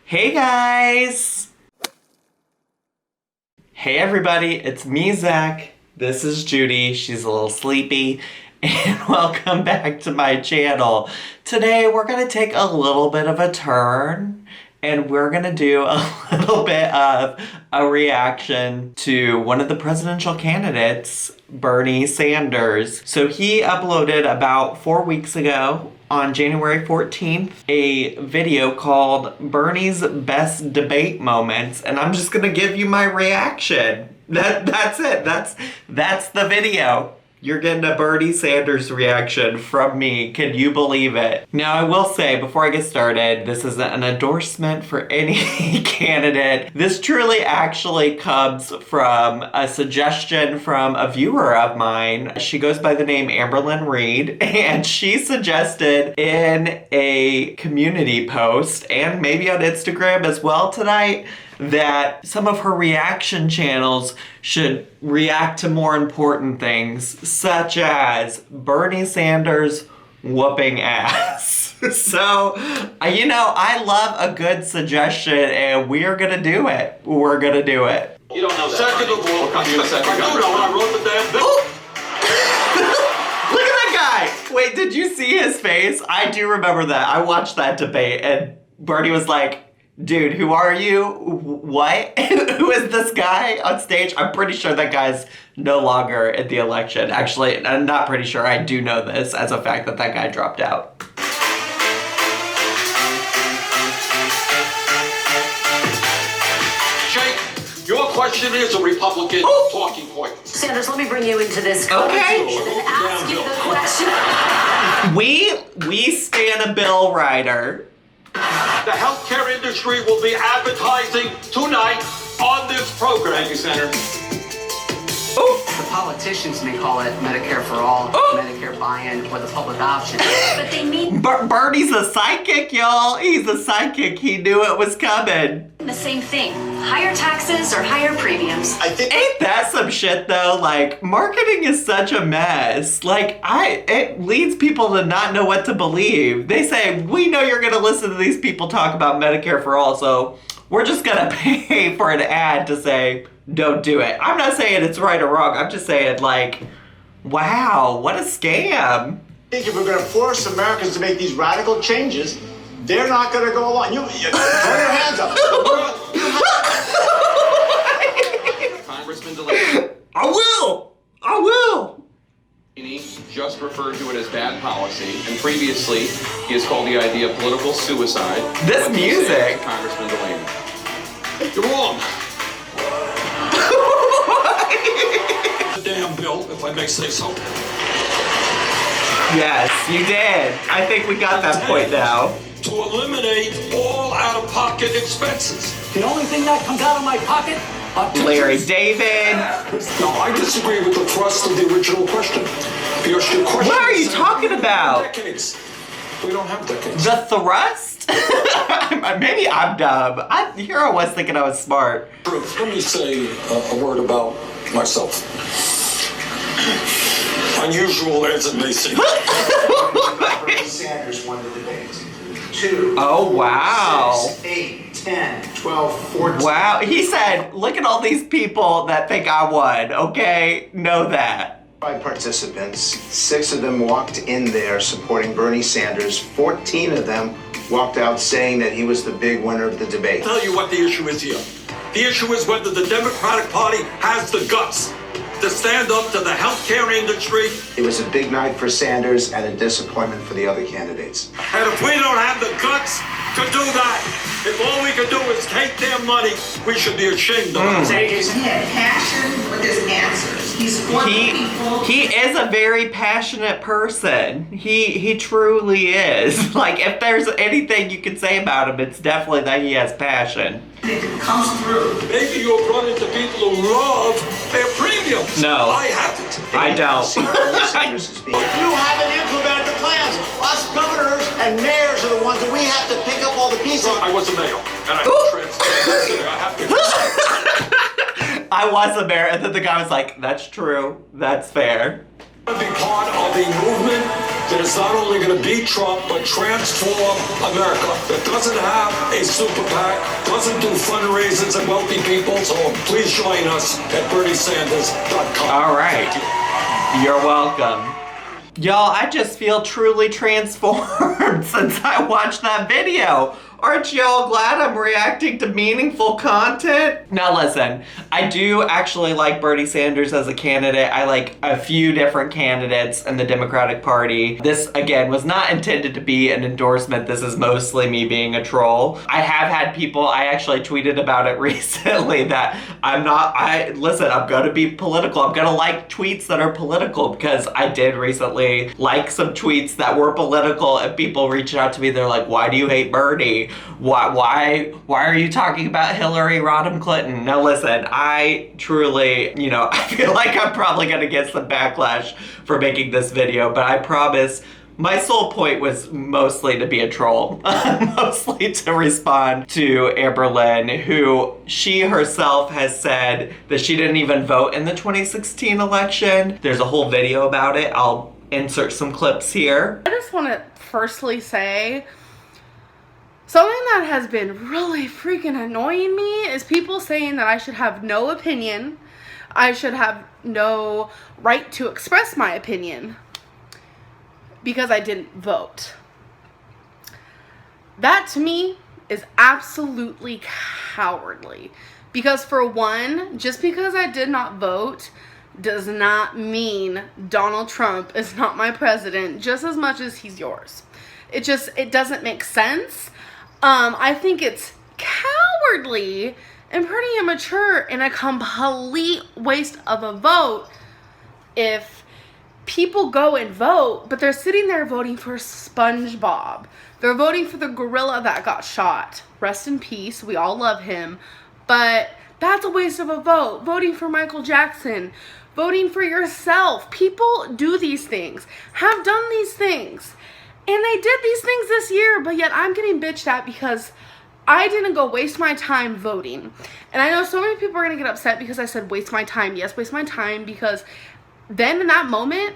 Hey guys! Hey everybody, it's me, Zach. This is Judy. She's a little sleepy. And welcome back to my channel. Today we're gonna take a little bit of a turn and we're gonna do a little bit of a reaction to one of the presidential candidates, Bernie Sanders. So he uploaded about 4 weeks ago on January 14th, a video called Bernie's Best Debate Moments, and I'm just gonna give you my reaction. That's it. That's the video. You're getting a Bernie Sanders reaction from me. Can you believe it? Now, I will say, before I get started, this isn't an endorsement for any candidate. This truly actually comes from a suggestion from a viewer of mine. She goes by the name Amberlynn Reed, and she suggested in a community post, and maybe on Instagram as well tonight, that some of her reaction channels should react to more important things, such as Bernie Sanders whooping ass. So, I love a good suggestion, and we're gonna do it. We're gonna do it. You don't know that. Second of all, I do know when I wrote the damn bill. Look at that guy! Wait, did you see his face? I do remember that. I watched that debate, and Bernie was like, dude, who are you? What? Who is this guy on stage? I'm pretty sure that guy's no longer in the election. Actually, I'm not pretty sure. I do know this as a fact that guy dropped out. Jake, your question is a Republican talking point. Sanders, let me bring you into this conversation and ask you the question. We stand a bill rider. The healthcare industry will be advertising tonight on this program. Thank you, Senator. The politicians may call it Medicare for all, Medicare buy-in, or the public option. But they mean Bernie's a psychic, y'all. He's a psychic. He knew it was coming. the same thing. Higher taxes or higher premiums. Ain't that some shit though? Like, marketing is such a mess. Like, it leads people to not know what to believe. They say, we know you're gonna listen to these people talk about Medicare for all, so we're just gonna pay for an ad to say, don't do it. I'm not saying it's right or wrong. I'm just saying, like, wow, what a scam. I think if we're going to force Americans to make these radical changes, they're not going to go along. You throw your hands up. Congressman Delaney I will. just referred to it as bad policy, and previously he has called the idea political suicide. This What do you music. say, Congressman Delaney? You're wrong. The damn bill, if I may say so. Yes, you did. I think we got that point now. To eliminate all out-of-pocket expenses. The only thing that comes out of my pocket are Larry David. No, I disagree with the thrust of the original question. Because your question What are you is talking about? decades. We don't have decades. The thrust? Maybe I'm dumb. Here I was thinking I was smart. Let me say a word about myself. Unusual as it may seem. Bernie Sanders won the debate. 2, Oh, wow. 6, 8, 10, 12, 14. Wow. He said, look at all these people that think I won, okay? Know that. 5 participants, 6 of them walked in there supporting Bernie Sanders. 14 of them walked out saying that he was the big winner of the debate. I'll tell you what the issue is here. The issue is whether the Democratic Party has the guts to stand up to the healthcare industry. It was a big night for Sanders and a disappointment for the other candidates. And if we don't have the guts to do that, if all we can do is take their money, we should be ashamed of it. He had passion with his answers. He's for the people. He is a very passionate person. He truly is. Like, if there's anything you can say about him, it's definitely that he has passion. It comes through. Maybe you'll run into people who love their premiums. No. I haven't. I don't. Sanders is being- You haven't implemented the plans. Us governors and mayors are the ones that we have to pick up all the pieces. I was a mayor, and I have to. I was a mayor, and then the guy was like, that's true. That's fair. To be part of a movement that is not only going to beat Trump, but transform America. That doesn't have a super PAC, doesn't do fundraisers and wealthy people. So please join us at BernieSanders.com. All right. You're welcome. Y'all, I just feel truly transformed since I watched that video. Aren't y'all glad I'm reacting to meaningful content? Now listen, I do actually like Bernie Sanders as a candidate. I like a few different candidates in the Democratic Party. This, again, was not intended to be an endorsement. This is mostly me being a troll. I have had people, I actually tweeted about it recently that I'm gonna be political. I'm gonna like tweets that are political because I did recently like some tweets that were political and people reached out to me. They're like, why do you hate Bernie? Why are you talking about Hillary Rodham Clinton? Now listen, I truly, I feel like I'm probably gonna get some backlash for making this video, but I promise my sole point was mostly to be a troll. Mostly to respond to Amberlynn, who she herself has said that she didn't even vote in the 2016 election. There's a whole video about it. I'll insert some clips here. I just want to firstly say something that has been really freaking annoying me is people saying that I should have no opinion. I should have no right to express my opinion because I didn't vote. That to me is absolutely cowardly. Because for one, just because I did not vote does not mean Donald Trump is not my president just as much as he's yours. It doesn't make sense. I think it's cowardly and pretty immature and a complete waste of a vote if people go and vote, but they're sitting there voting for SpongeBob. They're voting for the gorilla that got shot. Rest in peace. We all love him. But that's a waste of a vote. Voting for Michael Jackson. Voting for yourself. People do these things. Have done these things. And they did these things this year, but yet I'm getting bitched at because I didn't go waste my time voting. And I know so many people are going to get upset because I said waste my time. Yes, waste my time, because then in that moment,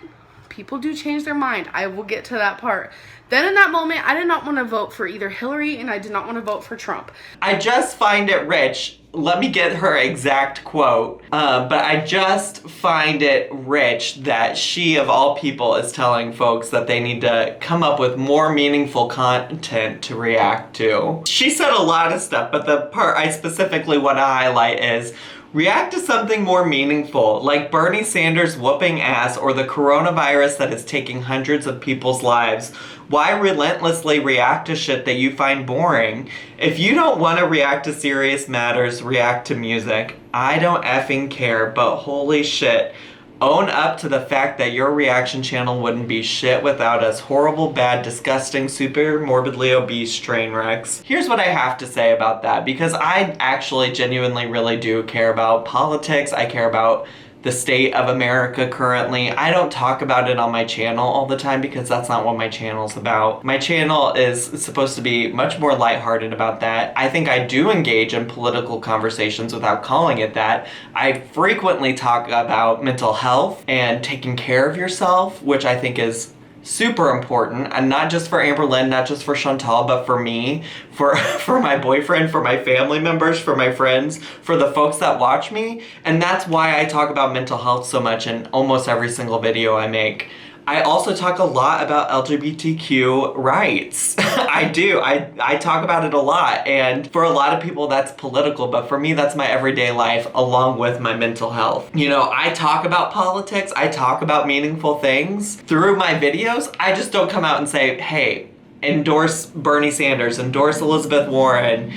people do change their mind. I will get to that part. Then in that moment, I did not want to vote for either Hillary and I did not want to vote for Trump. I just find it rich. Let me get her exact quote. But I just find it rich that she, of all people, is telling folks that they need to come up with more meaningful content to react to. She said a lot of stuff, but the part I specifically want to highlight is react to something more meaningful, like Bernie Sanders whooping ass or the coronavirus that is taking hundreds of people's lives. Why relentlessly react to shit that you find boring? If you don't want to react to serious matters, react to music. I don't effing care, but holy shit. Own up to the fact that your reaction channel wouldn't be shit without us horrible, bad, disgusting, super morbidly obese train wrecks. Here's what I have to say about that, because I actually genuinely really do care about politics. I care about the state of America currently. I don't talk about it on my channel all the time because that's not what my channel's about. My channel is supposed to be much more lighthearted about that. I think I do engage in political conversations without calling it that. I frequently talk about mental health and taking care of yourself, which I think is super important, and not just for Amberlynn, not just for Chantal, but for me, for my boyfriend, for my family members, for my friends, for the folks that watch me. And that's why I talk about mental health so much in almost every single video I make. I also talk a lot about LGBTQ rights. I do. I talk about it a lot, and for a lot of people that's political, but for me that's my everyday life along with my mental health. I talk about politics, I talk about meaningful things. Through my videos, I just don't come out and say, hey, endorse Bernie Sanders, endorse Elizabeth Warren,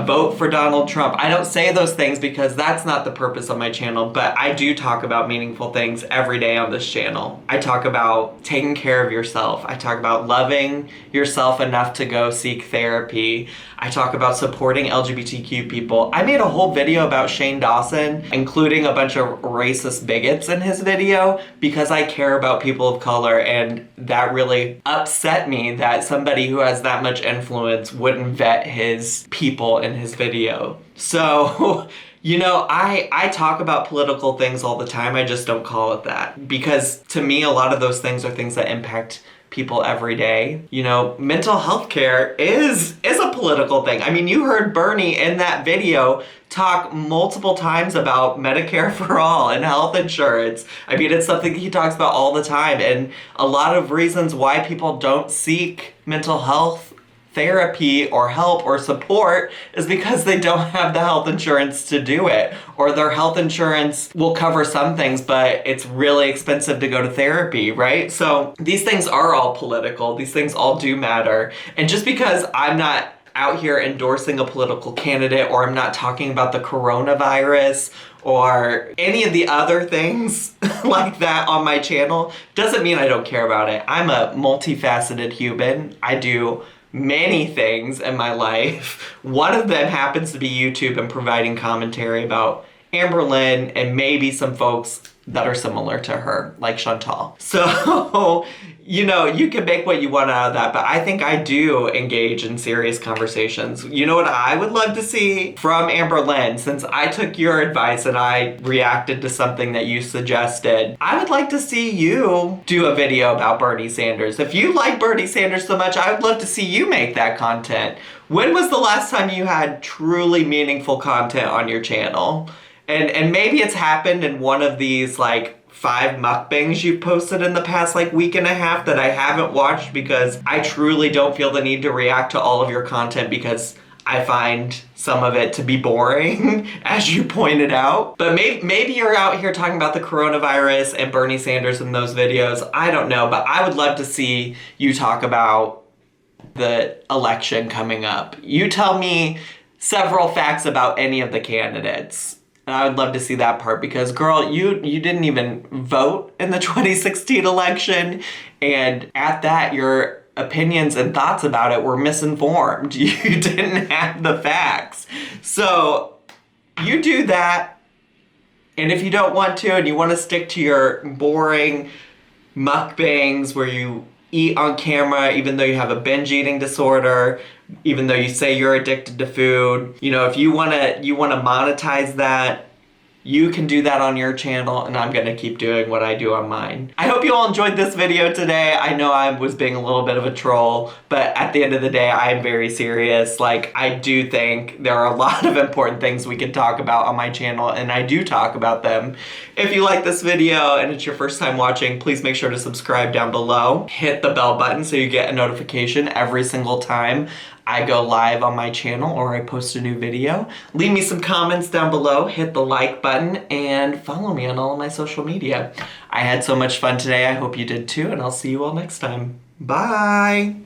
vote for Donald Trump. I don't say those things because that's not the purpose of my channel, but I do talk about meaningful things every day on this channel. I talk about taking care of yourself. I talk about loving yourself enough to go seek therapy. I talk about supporting LGBTQ people. I made a whole video about Shane Dawson, including a bunch of racist bigots in his video, because I care about people of color, and that really upset me that somebody who has that much influence wouldn't vet his people in his video. So, I talk about political things all the time, I just don't call it that. Because to me, a lot of those things are things that impact people every day. You know, mental health care is a political thing. I mean, you heard Bernie in that video talk multiple times about Medicare for all and health insurance. I mean, it's something he talks about all the time, and a lot of reasons why people don't seek mental health therapy or help or support is because they don't have the health insurance to do it, or their health insurance will cover some things, but it's really expensive to go to therapy, right? So these things are all political. These things all do matter. And just because I'm not out here endorsing a political candidate, or I'm not talking about the coronavirus or any of the other things like that on my channel, doesn't mean I don't care about it. I'm a multifaceted human. I do many things in my life. One of them happens to be YouTube and providing commentary about Amberlynn and maybe some folks that are similar to her, like Chantal. So, you know, you can make what you want out of that, but I think I do engage in serious conversations. You know what I would love to see from Amberlynn, since I took your advice and I reacted to something that you suggested, I would like to see you do a video about Bernie Sanders. If you like Bernie Sanders so much, I would love to see you make that content. When was the last time you had truly meaningful content on your channel? And maybe it's happened in one of these like 5 mukbangs you've posted in the past like week and a half that I haven't watched, because I truly don't feel the need to react to all of your content because I find some of it to be boring, as you pointed out. But maybe you're out here talking about the coronavirus and Bernie Sanders in those videos. I don't know, but I would love to see you talk about the election coming up. You tell me several facts about any of the candidates. And I would love to see that part, because girl, you didn't even vote in the 2016 election, and at that, your opinions and thoughts about it were misinformed. You didn't have the facts. So you do that, and if you don't want to and you want to stick to your boring mukbangs where you eat on camera even though you have a binge eating disorder, even though you say you're addicted to food, you know, if you want to monetize that, you can do that on your channel, and I'm going to keep doing what I do on mine. I hope you all enjoyed this video today. I know I was being a little bit of a troll, but at the end of the day, I am very serious. Like, I do think there are a lot of important things we can talk about on my channel, and I do talk about them. If you like this video and it's your first time watching, please make sure to subscribe down below. Hit the bell button so you get a notification every single time I go live on my channel or I post a new video. Leave me some comments down below, hit the like button, and follow me on all of my social media. I had so much fun today. I hope you did too, and I'll see you all next time. Bye!